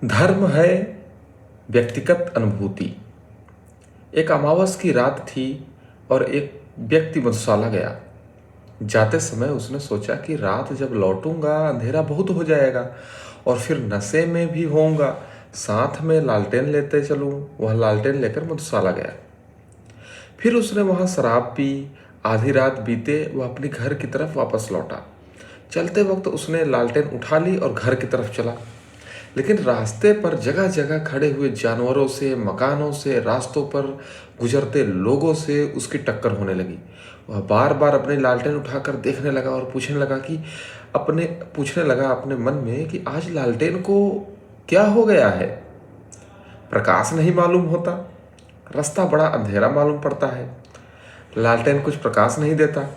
धर्म है व्यक्तिगत अनुभूति। एक अमावस की रात थी और एक व्यक्ति मधुशाला गया। जाते समय उसने सोचा कि रात जब लौटूंगा अंधेरा बहुत हो जाएगा और फिर नशे में भी होऊंगा, साथ में लालटेन लेते चलूं। वह लालटेन लेकर मधुशाला गया। फिर उसने वहां शराब पी। आधी रात बीते वह अपने घर की तरफ वापस लौटा। चलते वक्त उसने लालटेन उठा ली और घर की तरफ चला। लेकिन रास्ते पर जगह जगह खड़े हुए जानवरों से, मकानों से, रास्तों पर गुजरते लोगों से उसकी टक्कर होने लगी। वह बार बार अपनी लालटेन उठाकर देखने लगा और पूछने लगा अपने मन में कि आज लालटेन को क्या हो गया है। प्रकाश नहीं मालूम होता, रास्ता बड़ा अंधेरा मालूम पड़ता है, लालटेन कुछ प्रकाश नहीं देता।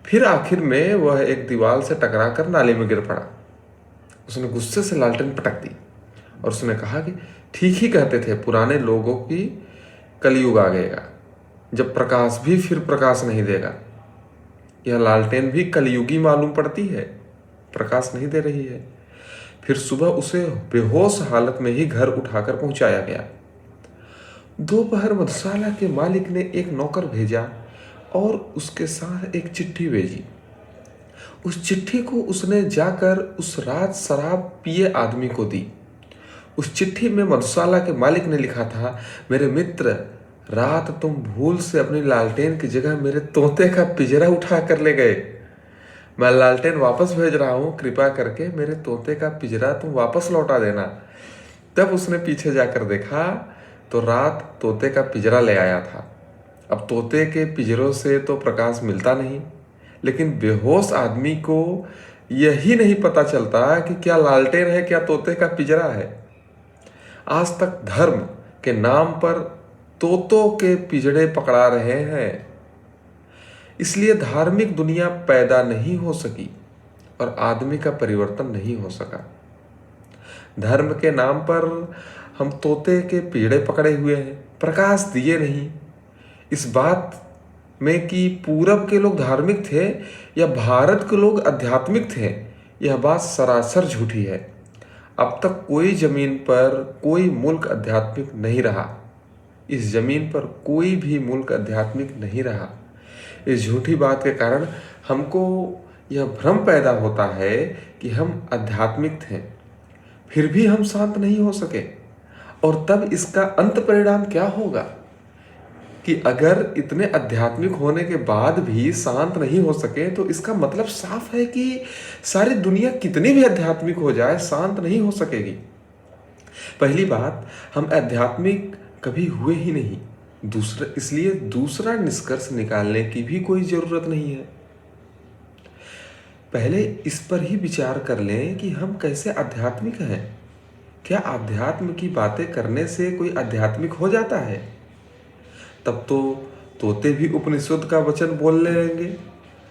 फिर आखिर में वह एक दीवार से टकरा कर नाले में गिर पड़ा। उसने गुस्से से लालटेन पटक दी और उसने कहा कि ठीक ही कहते थे पुराने लोगों की, कलयुग आ गएगा जब प्रकाश भी फिर प्रकाश नहीं देगा। यह लालटेन भी कलयुगी मालूम पड़ती है, प्रकाश नहीं दे रही है। फिर सुबह उसे बेहोश हालत में ही घर उठाकर पहुंचाया गया। दोपहर मधुशाला के मालिक ने एक नौकर भेजा और उसके साथ एक चिट्ठी भेजी। उस चिट्ठी को उसने जाकर उस रात शराब पिए आदमी को दी। उस चिट्ठी में मधुशाला के मालिक ने लिखा था, मेरे मित्र, रात तुम भूल से अपनी लालटेन की जगह मेरे तोते का पिंजरा उठा कर ले गए। मैं लालटेन वापस भेज रहा हूं, कृपा करके मेरे तोते का पिंजरा तुम वापस लौटा देना। तब उसने पीछे जाकर देखा तो रात तोते का पिंजरा ले आया था। अब तोते के पिंजरों से तो प्रकाश मिलता नहीं, लेकिन बेहोश आदमी को यही नहीं पता चलता कि क्या लालटेन है, क्या तोते का पिंजरा है। आज तक धर्म के नाम पर तोतों के पिंजड़े पकड़ा रहे हैं। इसलिए धार्मिक दुनिया पैदा नहीं हो सकी और आदमी का परिवर्तन नहीं हो सका। धर्म के नाम पर हम तोते के पिंजड़े पकड़े हुए हैं, प्रकाश दिए नहीं। इस बात में कि पूरब के लोग धार्मिक थे या भारत के लोग आध्यात्मिक थे, यह बात सरासर झूठी है। अब तक कोई जमीन पर कोई मुल्क आध्यात्मिक नहीं रहा। इस जमीन पर कोई भी मुल्क आध्यात्मिक नहीं रहा। इस झूठी बात के कारण हमको यह भ्रम पैदा होता है कि हम आध्यात्मिक थे, फिर भी हम शांत नहीं हो सके। और तब इसका अंत परिणाम क्या होगा कि अगर इतने आध्यात्मिक होने के बाद भी शांत नहीं हो सके, तो इसका मतलब साफ है कि सारी दुनिया कितनी भी आध्यात्मिक हो जाए, शांत नहीं हो सकेगी। पहली बात, हम आध्यात्मिक कभी हुए ही नहीं। इसलिए दूसरा निष्कर्ष निकालने की भी कोई जरूरत नहीं है। पहले इस पर ही विचार कर लें कि हम कैसे आध्यात्मिक हैं। क्या आध्यात्म की बातें करने से कोई आध्यात्मिक हो जाता है? तब तो तोते भी उपनिषद का वचन बोल लेंगे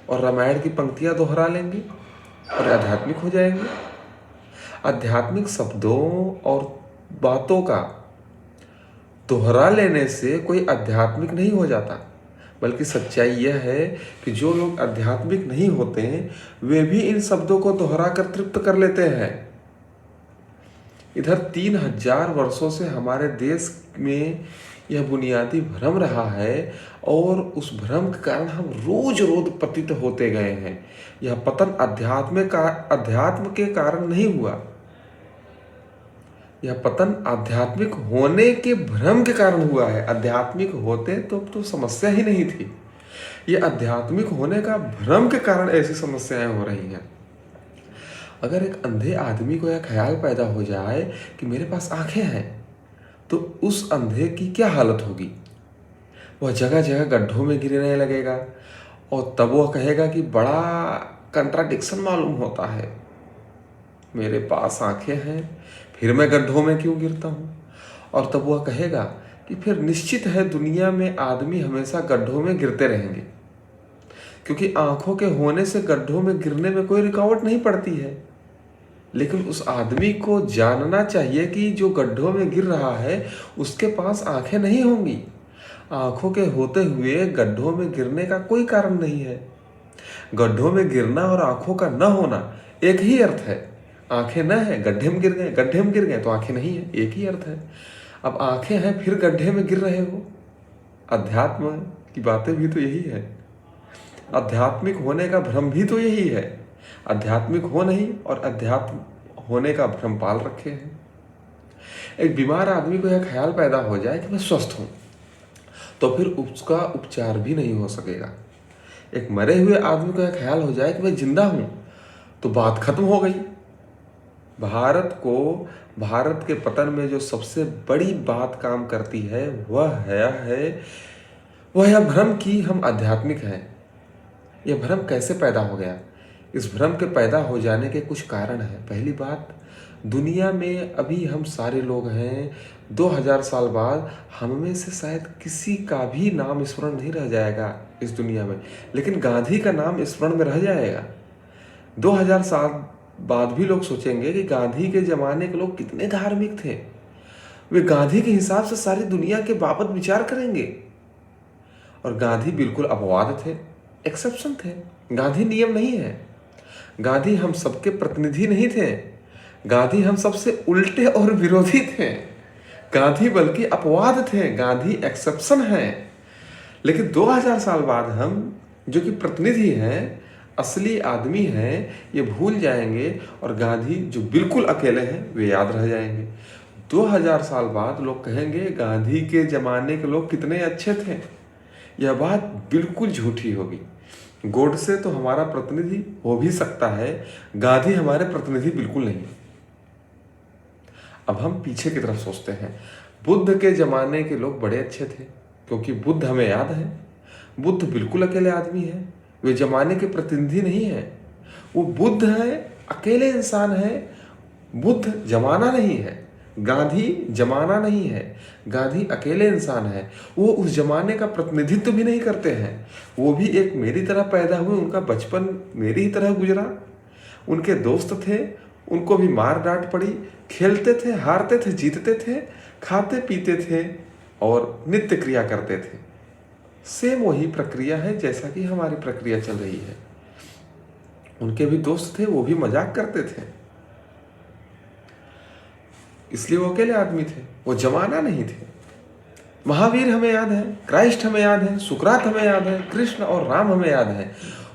और रामायण की पंक्तियां दोहरा लेंगे और आध्यात्मिक हो जाएंगे। आध्यात्मिक शब्दों और बातों का दोहरा लेने से कोई आध्यात्मिक नहीं हो जाता, बल्कि सच्चाई यह है कि जो लोग आध्यात्मिक नहीं होते वे भी इन शब्दों को दोहरा कर तृप्त कर लेते हैं। इधर 3000 वर्षों से हमारे देश में यह बुनियादी भ्रम रहा है और उस भ्रम के कारण हम रोज रोज पतित होते गए हैं। यह पतन अध्यात्म के कारण नहीं हुआ, यह पतन आध्यात्मिक होने के भ्रम के कारण हुआ है। आध्यात्मिक होते तो समस्या ही नहीं थी। यह आध्यात्मिक होने का भ्रम के कारण ऐसी समस्याएं हो रही हैं। अगर एक अंधे आदमी को यह ख्याल पैदा हो जाए कि मेरे पास आंखें हैं, तो उस अंधे की क्या हालत होगी। वह जगह जगह गड्ढों में गिरने लगेगा और तब वह कहेगा कि बड़ा कंट्राडिक्शन मालूम होता है, मेरे पास आंखें हैं फिर मैं गड्ढों में क्यों गिरता हूँ। और तब वह कहेगा कि फिर निश्चित है दुनिया में आदमी हमेशा गड्ढों में गिरते रहेंगे, क्योंकि आंखों के होने से गड्ढों में गिरने में कोई रुकावट नहीं पड़ती है। लेकिन उस आदमी को जानना चाहिए कि जो गड्ढों में गिर रहा है उसके पास आंखें नहीं होंगी। आंखों के होते हुए गड्ढों में गिरने का कोई कारण नहीं है। गड्ढों में गिरना और आंखों का न होना एक ही अर्थ है। आंखें न है, गड्ढे में गिर गए, गड्ढे में गिर गए तो आंखें नहीं है, एक ही अर्थ है। अब आंखें हैं फिर गड्ढे में गिर रहे हो। अध्यात्म की बातें भी तो यही है, आध्यात्मिक होने का भ्रम भी तो यही है। आध्यात्मिक हो नहीं और अध्यात्म होने का भ्रम पाल रखे हैं। एक बीमार आदमी को यह ख्याल पैदा हो जाए कि मैं स्वस्थ हूं, तो फिर उसका उपचार भी नहीं हो सकेगा। एक मरे हुए आदमी को यह ख्याल हो जाए कि मैं जिंदा हूं, तो बात खत्म हो गई। भारत के पतन में जो सबसे बड़ी बात काम करती है वह यह भ्रम कि हम आध्यात्मिक हैं। यह भ्रम कैसे पैदा हो गया? इस भ्रम के पैदा हो जाने के कुछ कारण हैं। पहली बात, दुनिया में अभी हम सारे लोग हैं, 2000 साल बाद हम में से शायद किसी का भी नाम स्मरण नहीं रह जाएगा इस दुनिया में, लेकिन गांधी का नाम स्मरण में रह जाएगा। 2000 साल बाद भी लोग सोचेंगे कि गांधी के जमाने के लोग कितने धार्मिक थे। वे गांधी के हिसाब से सारी दुनिया के बाबत विचार करेंगे। और गांधी बिल्कुल अपवाद थे, एक्सेप्शन थे। गांधी नियम नहीं है। गांधी हम सबके प्रतिनिधि नहीं थे। गांधी हम सबसे उल्टे और विरोधी थे। गांधी बल्कि अपवाद थे, गांधी एक्सेप्शन है। लेकिन 2000 साल बाद हम जो कि प्रतिनिधि हैं, असली आदमी हैं, ये भूल जाएंगे और गांधी जो बिल्कुल अकेले हैं वे याद रह जाएंगे। 2000 साल बाद लोग कहेंगे गांधी के जमाने के लोग कितने अच्छे थे। यह बात बिल्कुल झूठी होगी। गोडसे तो हमारा प्रतिनिधि हो भी सकता है, गांधी हमारे प्रतिनिधि बिल्कुल नहीं। अब हम पीछे की तरफ सोचते हैं। बुद्ध के जमाने के लोग बड़े अच्छे थे, क्योंकि बुद्ध हमें याद है। बुद्ध बिल्कुल अकेले आदमी है, वे जमाने के प्रतिनिधि नहीं है। वो बुद्ध है, अकेले इंसान है। बुद्ध जमाना नहीं है, गांधी जमाना नहीं है। गांधी अकेले इंसान है, वो उस जमाने का प्रतिनिधित्व भी नहीं करते हैं। वो भी एक मेरी तरह पैदा हुए, उनका बचपन मेरी ही तरह गुजरा। उनके दोस्त थे, उनको भी मार डांट पड़ी, खेलते थे, हारते थे, जीतते थे, खाते पीते थे और नित्य क्रिया करते थे। सेम वही प्रक्रिया है जैसा कि हमारी प्रक्रिया चल रही है। उनके भी दोस्त थे, वो भी मजाक करते थे, इसलिए वो अकेले आदमी थे, वो जमाना नहीं थे। महावीर हमें याद है, क्राइस्ट हमें याद है, सुकरात हमें याद है, कृष्ण और राम हमें याद है।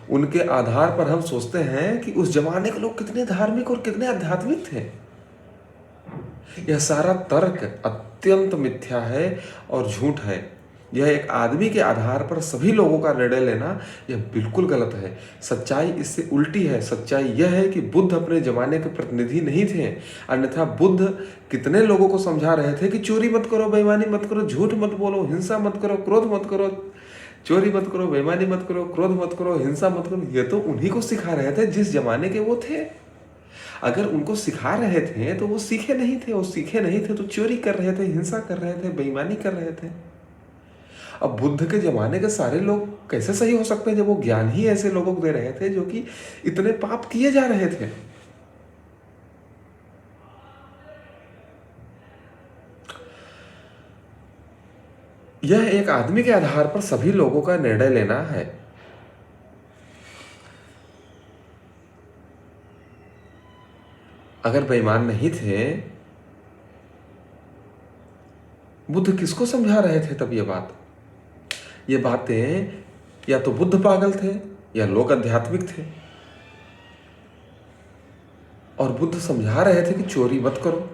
उनके आधार पर हम सोचते हैं कि उस जमाने के लोग कितने धार्मिक और कितने आध्यात्मिक थे। यह सारा तर्क अत्यंत मिथ्या है और झूठ है। यह एक आदमी के आधार पर सभी लोगों का निर्णय लेना यह बिल्कुल गलत है। सच्चाई इससे उल्टी है। सच्चाई यह है कि बुद्ध अपने जमाने के प्रतिनिधि नहीं थे, अन्यथा बुद्ध कितने लोगों को समझा रहे थे कि चोरी मत करो, बेईमानी मत करो, झूठ मत बोलो, हिंसा मत करो, क्रोध मत करो, चोरी मत करो, बेईमानी मत करो, क्रोध मत करो, हिंसा मत करो। ये तो उन्हीं को सिखा रहे थे जिस जमाने के वो थे। अगर उनको सिखा रहे थे तो वो सीखे नहीं थे, वो सीखे नहीं थे तो चोरी कर रहे थे, हिंसा कर रहे थे, बेईमानी कर रहे थे। अब बुद्ध के जमाने के सारे लोग कैसे सही हो सकते हैं जब वो ज्ञान ही ऐसे लोगों को दे रहे थे जो कि इतने पाप किए जा रहे थे। यह एक आदमी के आधार पर सभी लोगों का निर्णय लेना है। अगर बेईमान नहीं थे, बुद्ध किसको समझा रहे थे तब ये बातें या तो बुद्ध पागल थे या लोग आध्यात्मिक थे। और बुद्ध समझा रहे थे कि चोरी मत करो।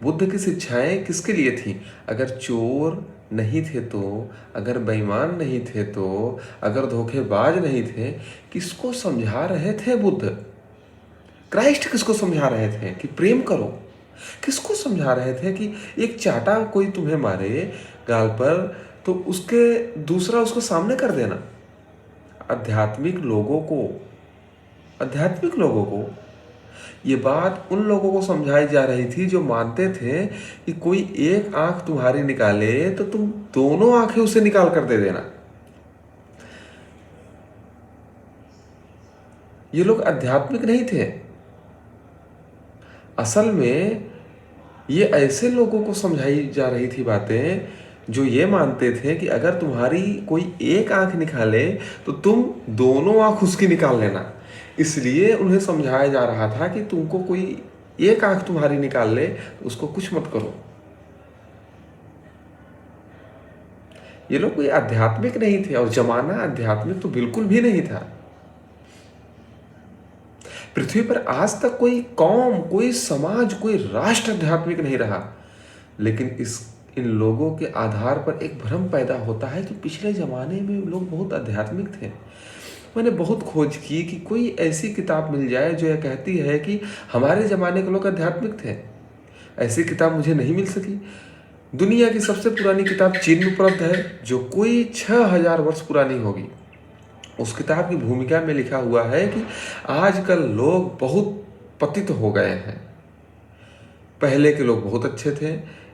बुद्ध की शिक्षाएं किसके लिए थी? अगर चोर नहीं थे तो, अगर बेईमान नहीं थे तो, अगर धोखेबाज नहीं थे, किसको समझा रहे थे बुद्ध? क्राइस्ट किसको समझा रहे थे कि प्रेम करो? किसको समझा रहे थे कि एक चाटा कोई तुम्हें मारे गाल पर तो दूसरा उसको सामने कर देना? आध्यात्मिक लोगों को ये बात उन लोगों को समझाई जा रही थी जो मानते थे कि कोई एक आंख तुम्हारी निकाले तो तुम दोनों आंखें उसे निकाल कर दे देना। ये लोग आध्यात्मिक नहीं थे। असल में ये ऐसे लोगों को समझाई जा रही थी बातें जो ये मानते थे कि अगर तुम्हारी कोई एक आंख निकाले तो तुम दोनों आंख उसकी निकाल लेना। इसलिए उन्हें समझाया जा रहा था कि तुमको कोई एक आंख तुम्हारी निकाल ले तो उसको कुछ मत करो। ये लोग कोई आध्यात्मिक नहीं थे और जमाना आध्यात्मिक तो बिल्कुल भी नहीं था। पृथ्वी पर आज तक कोई कौम, कोई समाज, कोई राष्ट्र आध्यात्मिक नहीं रहा। लेकिन इन लोगों के आधार पर एक भ्रम पैदा होता है कि पिछले ज़माने में लोग बहुत आध्यात्मिक थे। मैंने बहुत खोज की कि कोई ऐसी किताब मिल जाए जो यह कहती है कि हमारे ज़माने के लोग आध्यात्मिक थे। ऐसी किताब मुझे नहीं मिल सकी। दुनिया की सबसे पुरानी किताब चीन में उपलब्ध है जो कोई 6000 वर्ष पुरानी होगी। उस किताब की भूमिका में लिखा हुआ है कि आजकल लोग बहुत पतित हो गए हैं। पहले के लोग बहुत अच्छे थे।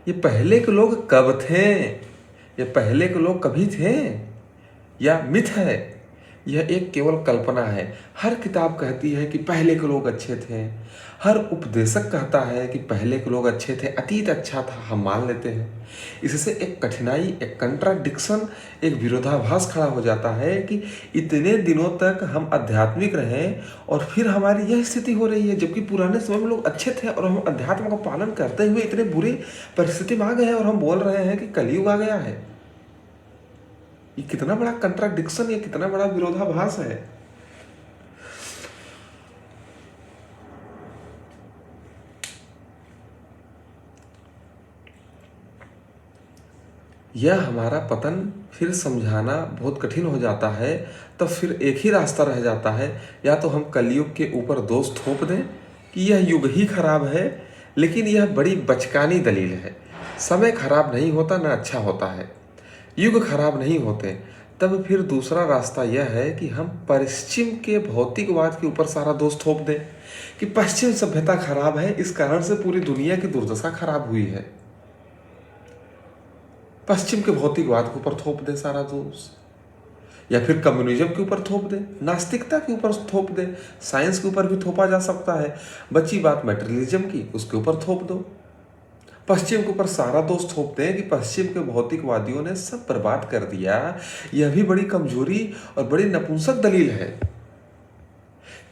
ये पहले के लोग कब थे? ये पहले के लोग कभी थे या मिथ है? यह एक केवल कल्पना है। हर किताब कहती है कि पहले के लोग अच्छे थे। हर उपदेशक कहता है कि पहले के लोग अच्छे थे, अतीत अच्छा था, हम मान लेते हैं। इससे एक कठिनाई, एक कंट्राडिक्शन, एक विरोधाभास खड़ा हो जाता है कि इतने दिनों तक हम आध्यात्मिक रहे और फिर हमारी यह स्थिति हो रही है, जबकि पुराने समय में लोग अच्छे थे और हम अध्यात्म का पालन करते हुए इतने बुरी परिस्थिति में आ गए हैं और हम बोल रहे हैं कि कलयुग आ गया है। ये कितना बड़ा कंट्राडिक्शन, ये कितना बड़ा विरोधाभास है। यह हमारा पतन फिर समझाना बहुत कठिन हो जाता है। तब फिर एक ही रास्ता रह जाता है, या तो हम कलयुग के ऊपर दोष थोप दें कि यह युग ही खराब है, लेकिन यह बड़ी बचकानी दलील है। समय खराब नहीं होता, ना अच्छा होता है, युग खराब नहीं होते। तब फिर दूसरा रास्ता यह है कि हम पश्चिम के भौतिकवाद के ऊपर सारा दोष थोप दें कि पश्चिम सभ्यता खराब है, इस कारण से पूरी दुनिया की दुर्दशा खराब हुई है। पश्चिम के भौतिकवाद के ऊपर थोप दे सारा दोष, या फिर कम्युनिज्म के ऊपर थोप दे, नास्तिकता के ऊपर थोप दे, साइंस के ऊपर भी थोपा जा सकता है। बची बात मटेरियलिज्म की, उसके ऊपर थोप दो। पश्चिम के ऊपर सारा दोष थोपते हैं कि पश्चिम के भौतिकवादियों ने सब बर्बाद कर दिया। यह भी बड़ी कमजोरी और बड़ी नपुंसक दलील है।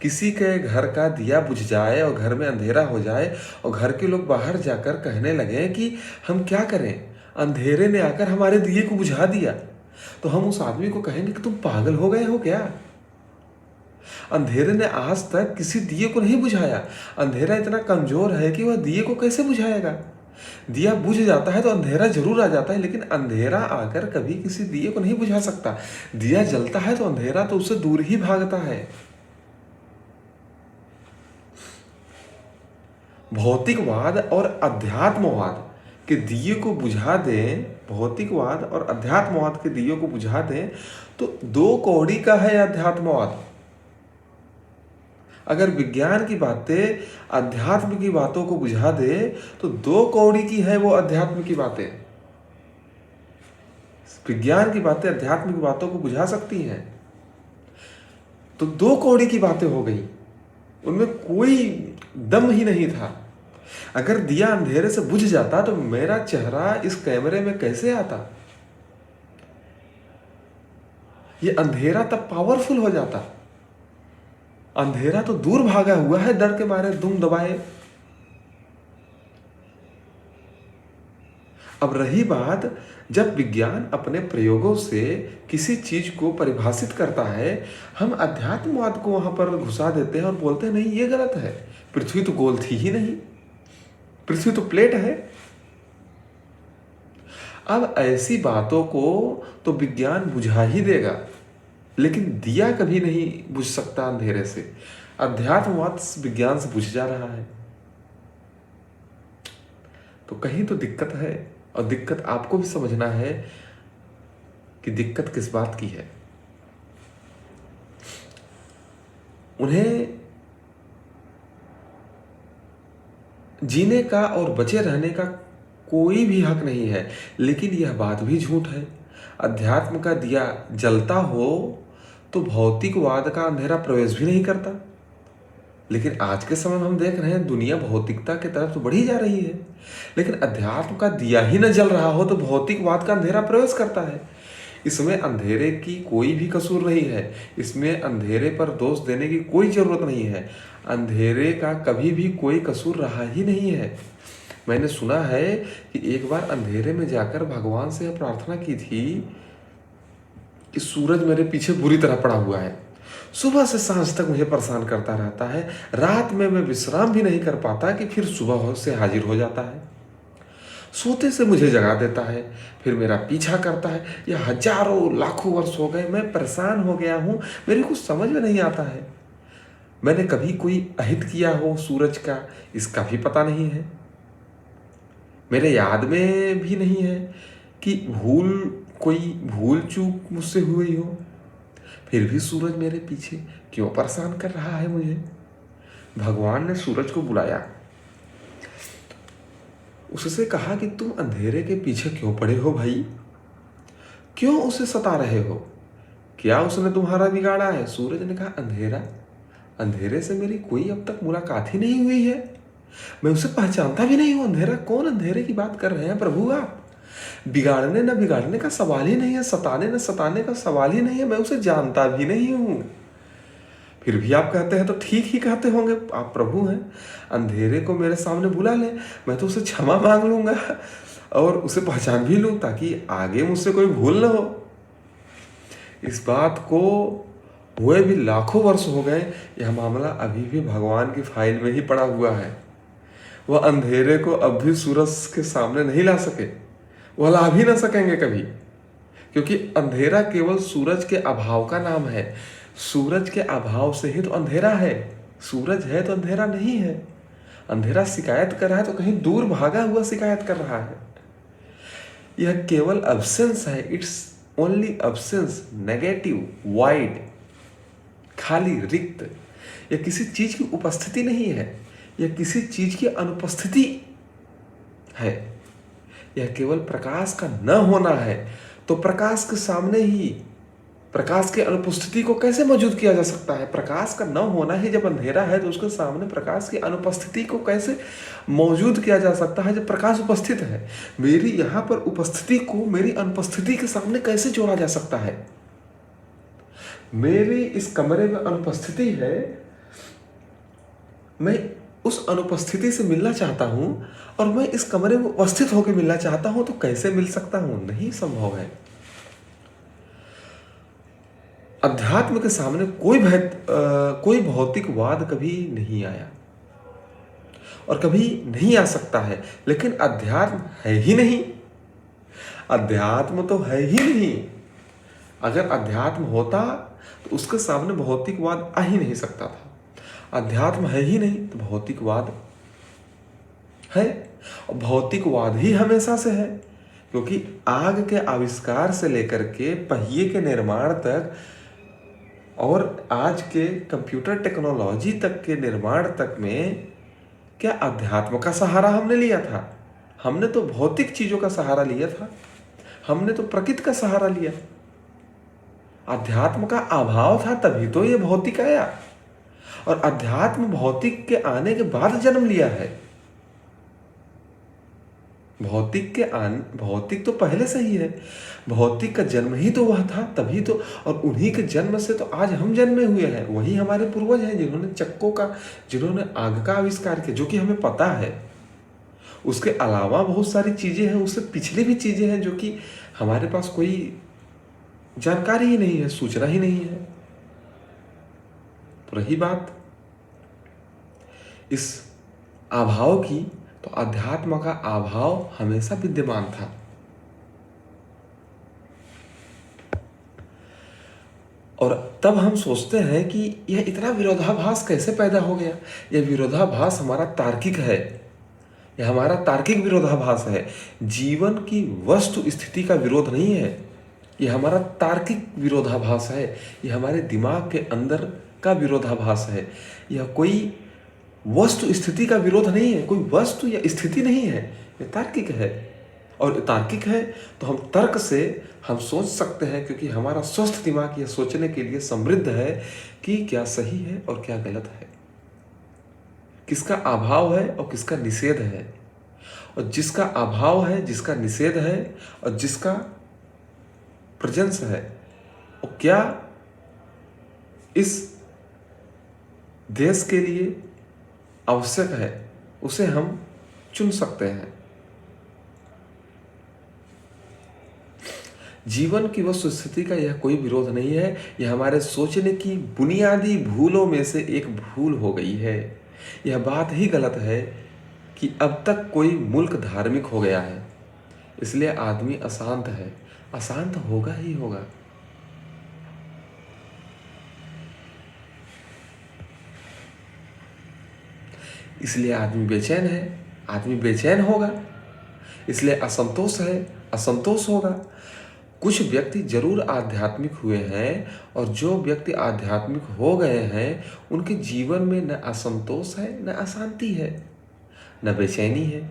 किसी के घर का दिया बुझ जाए और घर में अंधेरा हो जाए और घर के लोग बाहर जाकर कहने लगे कि हम क्या करें, अंधेरे ने आकर हमारे दिए को बुझा दिया, तो हम उस आदमी को कहेंगे कि तुम पागल हो गए हो क्या? अंधेरे ने आज तक किसी दिए को नहीं बुझाया। अंधेरा इतना कमजोर है कि वह दिए को कैसे बुझाएगा? दिया बुझ जाता है तो अंधेरा जरूर आ जाता है, लेकिन अंधेरा आकर कभी किसी दिए को नहीं बुझा सकता। दिया जलता है तो अंधेरा तो उससे दूर ही भागता है। भौतिकवाद और अध्यात्मवाद के दिए को बुझा दें, भौतिकवाद और अध्यात्मवाद के दिए को बुझा दें तो दो कौड़ी का है अध्यात्मवाद। अगर विज्ञान की बातें अध्यात्म की बातों को बुझा दे तो दो कौड़ी की है वो अध्यात्म की बातें। विज्ञान की बातें अध्यात्म की बातों को बुझा सकती हैं, तो दो कौड़ी की बातें हो गई, उनमें कोई दम ही नहीं था। अगर दिया अंधेरे से बुझ जाता तो मेरा चेहरा इस कैमरे में कैसे आता? ये अंधेरा तब पावरफुल हो जाता। अंधेरा तो दूर भागा हुआ है डर के मारे दुम दबाए। अब रही बात, जब विज्ञान अपने प्रयोगों से किसी चीज को परिभाषित करता है, हम अध्यात्मवाद को वहां पर घुसा देते हैं और बोलते हैं नहीं ये गलत है, पृथ्वी तो गोल थी ही नहीं, पृथ्वी तो प्लेट है। अब ऐसी बातों को तो विज्ञान बुझा ही देगा, लेकिन दिया कभी नहीं बुझ सकता अंधेरे से। अध्यात्मवाद विज्ञान से बुझ जा रहा है, तो कहीं तो दिक्कत है। और दिक्कत आपको भी समझना है कि दिक्कत किस बात की है। उन्हें जीने का और बचे रहने का कोई भी हक नहीं है, लेकिन यह बात भी झूठ है। अध्यात्म का दिया जलता हो तो भौतिकवाद का अंधेरा प्रवेश भी नहीं करता। लेकिन आज के समय में हम देख रहे हैं दुनिया भौतिकता की तरफ तो बढ़ी जा रही है, लेकिन अध्यात्म का दिया ही न जल रहा हो तो भौतिकवाद का अंधेरा प्रवेश करता है। इसमें अंधेरे की कोई भी कसूर नहीं है। इसमें अंधेरे पर दोष देने की कोई ज़रूरत नहीं है। अंधेरे का कभी भी कोई कसूर रहा ही नहीं है। मैंने सुना है कि एक बार अंधेरे में जाकर भगवान से यह प्रार्थना की थी कि सूरज मेरे पीछे बुरी तरह पड़ा हुआ है, सुबह से सांझ तक मुझे परेशान करता रहता है, रात में मैं विश्राम भी नहीं कर पाता कि फिर सुबह से हाजिर हो जाता है, सोते से मुझे जगा देता है, फिर मेरा पीछा करता है। यह हजारों लाखों वर्ष हो गए, मैं परेशान हो गया हूँ, मेरे कुछ समझ में नहीं आता है। मैंने कभी कोई अहित किया हो सूरज का, इसका भी पता नहीं है। मेरे याद में भी नहीं है कि कोई भूल चूक मुझसे हुई हो। फिर भी सूरज मेरे पीछे क्यों परेशान कर रहा है मुझे? भगवान ने सूरज को बुलाया, उससे कहा कि तुम अंधेरे के पीछे क्यों पड़े हो भाई? क्यों उसे सता रहे हो? क्या उसने तुम्हारा बिगाड़ा है? सूरज ने कहा, अंधेरा? अंधेरे से मेरी कोई अब तक मुलाकात ही नहीं हुई है, मैं उसे पहचानता भी नहीं हूं। अंधेरा कौन? अंधेरे की बात कर रहे हैं प्रभु आप? बिगाड़ने न बिगाड़ने का सवाल ही नहीं है, सताने न सताने का सवाल ही नहीं है, मैं उसे जानता भी नहीं हूं। फिर भी आप कहते हैं तो ठीक ही कहते होंगे, आप प्रभु हैं। अंधेरे को मेरे सामने बुला ले, मैं तो उसे क्षमा मांग लूंगा और उसे पहचान भी लूं, ताकि आगे मुझसे कोई भूल ना हो। इस बात को हुए भी लाखों वर्ष हो गए, यह मामला अभी भी भगवान की फाइल में ही पड़ा हुआ है। वह अंधेरे को अब भी सूरज के सामने नहीं ला सके, वह ला भी ना सकेंगे कभी, क्योंकि अंधेरा केवल सूरज के अभाव का नाम है। सूरज के अभाव से ही तो अंधेरा है, सूरज है तो अंधेरा नहीं है। अंधेरा शिकायत कर रहा है तो कहीं दूर भागा हुआ शिकायत कर रहा है। यह केवल अब्सेंस है, it's only absence, negative, wide, खाली, रिक्त। यह किसी चीज की उपस्थिति नहीं है, यह किसी चीज की अनुपस्थिति है। यह केवल प्रकाश का न होना है। तो प्रकाश के सामने ही प्रकाश की अनुपस्थिति को कैसे मौजूद किया जा सकता है? प्रकाश का न होना ही जब अंधेरा है, तो उसके सामने प्रकाश की अनुपस्थिति को कैसे मौजूद किया जा सकता है जब प्रकाश उपस्थित है? मेरी यहाँ पर उपस्थिति को मेरी अनुपस्थिति के सामने कैसे जोड़ा जा सकता है? मेरी इस कमरे में अनुपस्थिति है, मैं उस अनुपस्थिति से मिलना चाहता हूं और मैं इस कमरे में उपस्थित होकर मिलना चाहता हूं, तो कैसे मिल सकता हूं? नहीं संभव है। अध्यात्म के सामने कोई भौतिकवाद कभी नहीं आया और कभी नहीं आ सकता है, लेकिन अध्यात्म है ही नहीं। अध्यात्म तो है ही नहीं। अगर अध्यात्म होता तो उसके सामने भौतिकवाद आ ही नहीं सकता था। अध्यात्म है ही नहीं तो भौतिकवाद है, और भौतिकवाद ही हमेशा से है, क्योंकि आग के आविष्कार से लेकर के पहिए के निर्माण तक और आज के कंप्यूटर टेक्नोलॉजी तक के निर्माण तक में क्या अध्यात्म का सहारा हमने लिया था? हमने तो भौतिक चीजों का सहारा लिया था, हमने तो प्रकृति का सहारा लिया। अध्यात्म का अभाव था तभी तो ये भौतिक आया, और अध्यात्म भौतिक के आने के बाद जन्म लिया है। भौतिक तो पहले से ही है, भौतिक का जन्म ही तो वह था, तभी तो, और उन्हीं के जन्म से तो आज हम जन्मे हुए हैं। वही हमारे पूर्वज हैं जिन्होंने आग का आविष्कार किया, जो कि हमें पता है। उसके अलावा बहुत सारी चीजें हैं, उससे पिछली भी चीजें हैं जो कि हमारे पास कोई जानकारी ही नहीं है, सूचना ही नहीं है। तो रही बात इस अभाव की, तो अध्यात्म का अभाव हमेशा विद्यमान था। और तब हम सोचते हैं कि यह इतना विरोधाभास कैसे पैदा हो गया? यह विरोधाभास हमारा तार्किक है, यह हमारा तार्किक विरोधाभास है। जीवन की वस्तु स्थिति का विरोध नहीं है, यह हमारा तार्किक विरोधाभास है, यह हमारे दिमाग के अंदर का विरोधाभास है। यह कोई वस्तु स्थिति का विरोध नहीं है, कोई वस्तु या स्थिति नहीं है, यह तार्किक है। और तार्किक है तो हम तर्क से हम सोच सकते हैं, क्योंकि हमारा स्वस्थ दिमाग यह सोचने के लिए समृद्ध है कि क्या सही है और क्या गलत है, किसका अभाव है और किसका निषेध है। और जिसका अभाव है, जिसका निषेध है और जिसका प्रेजेंस है और क्या इस देश के लिए आवश्यक है, उसे हम चुन सकते हैं। जीवन की वस्तुस्थिति का यह कोई विरोध नहीं है, यह हमारे सोचने की बुनियादी भूलों में से एक भूल हो गई है। यह बात ही गलत है कि अब तक कोई मुल्क धार्मिक हो गया है, इसलिए आदमी अशांत है। अशांत होगा ही होगा। इसलिए आदमी बेचैन है, आदमी बेचैन होगा, इसलिए असंतोष है, असंतोष होगा। कुछ व्यक्ति जरूर आध्यात्मिक हुए हैं और जो व्यक्ति आध्यात्मिक हो गए हैं उनके जीवन में न असंतोष है, न अशांति है, न बेचैनी है।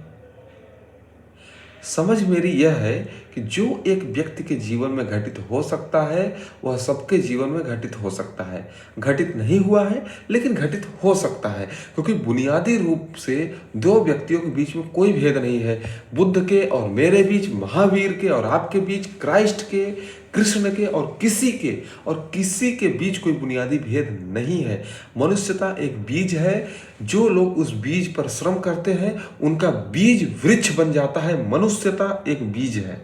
समझ मेरी यह है कि जो एक व्यक्ति के जीवन में घटित हो सकता है वह सबके जीवन में घटित हो सकता है। घटित नहीं हुआ है लेकिन घटित हो सकता है, क्योंकि बुनियादी रूप से दो व्यक्तियों के बीच में कोई भेद नहीं है। बुद्ध के और मेरे बीच, महावीर के और आपके बीच, क्राइस्ट के, कृष्ण के और किसी के बीच कोई बुनियादी भेद नहीं है। मनुष्यता एक बीज है, जो लोग उस बीज पर श्रम करते हैं उनका बीज वृक्ष बन जाता है। मनुष्यता एक बीज है,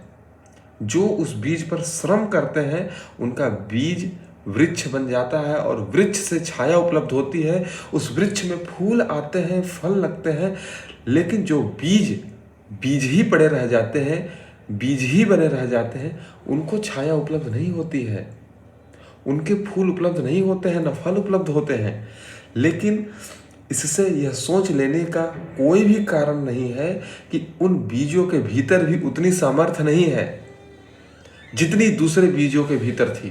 जो उस बीज पर श्रम करते हैं उनका बीज वृक्ष बन जाता है और वृक्ष से छाया उपलब्ध होती है। उस वृक्ष में फूल आते हैं, फल लगते हैं, लेकिन जो बीज ही पड़े रह जाते हैं, बीज ही बने रह जाते हैं, उनको छाया उपलब्ध नहीं होती है, उनके फूल उपलब्ध नहीं होते हैं, न फल उपलब्ध होते हैं। लेकिन इससे यह सोच लेने का कोई भी कारण नहीं है कि उन बीजों के भीतर भी उतनी सामर्थ्य नहीं है जितनी दूसरे बीजों के भीतर थी।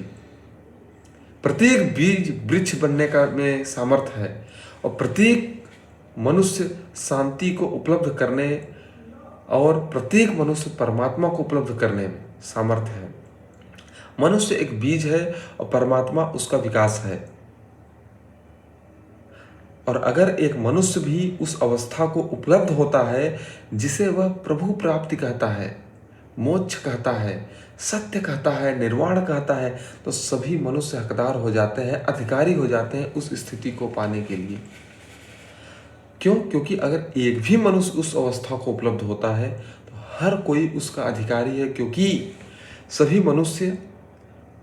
प्रत्येक बीज वृक्ष बनने का में सामर्थ्य है और प्रत्येक मनुष्य शांति को उपलब्ध करने और प्रत्येक मनुष्य परमात्मा को उपलब्ध करने में सामर्थ्य है। मनुष्य एक बीज है और परमात्मा उसका विकास है। और अगर एक मनुष्य भी उस अवस्था को उपलब्ध होता है जिसे वह प्रभु प्राप्ति कहता है, मोक्ष कहता है, सत्य कहता है, निर्वाण कहता है, तो सभी मनुष्य हकदार हो जाते हैं, अधिकारी हो जाते हैं उस स्थिति को पाने के लिए। क्यों? क्योंकि अगर एक भी मनुष्य उस अवस्था को उपलब्ध होता है तो हर कोई उसका अधिकारी है, क्योंकि सभी मनुष्य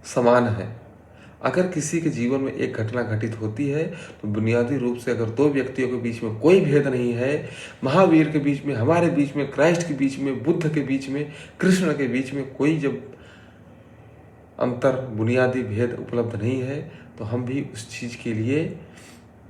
समान है। अगर किसी के जीवन में एक घटना घटित होती है तो बुनियादी रूप से अगर दो व्यक्तियों के बीच में कोई भेद नहीं है, महावीर के बीच में, हमारे बीच में, क्राइस्ट के बीच में, बुद्ध के बीच में, कृष्ण के बीच में कोई जब अंतर, बुनियादी भेद उपलब्ध नहीं है, तो हम भी उस चीज़ के लिए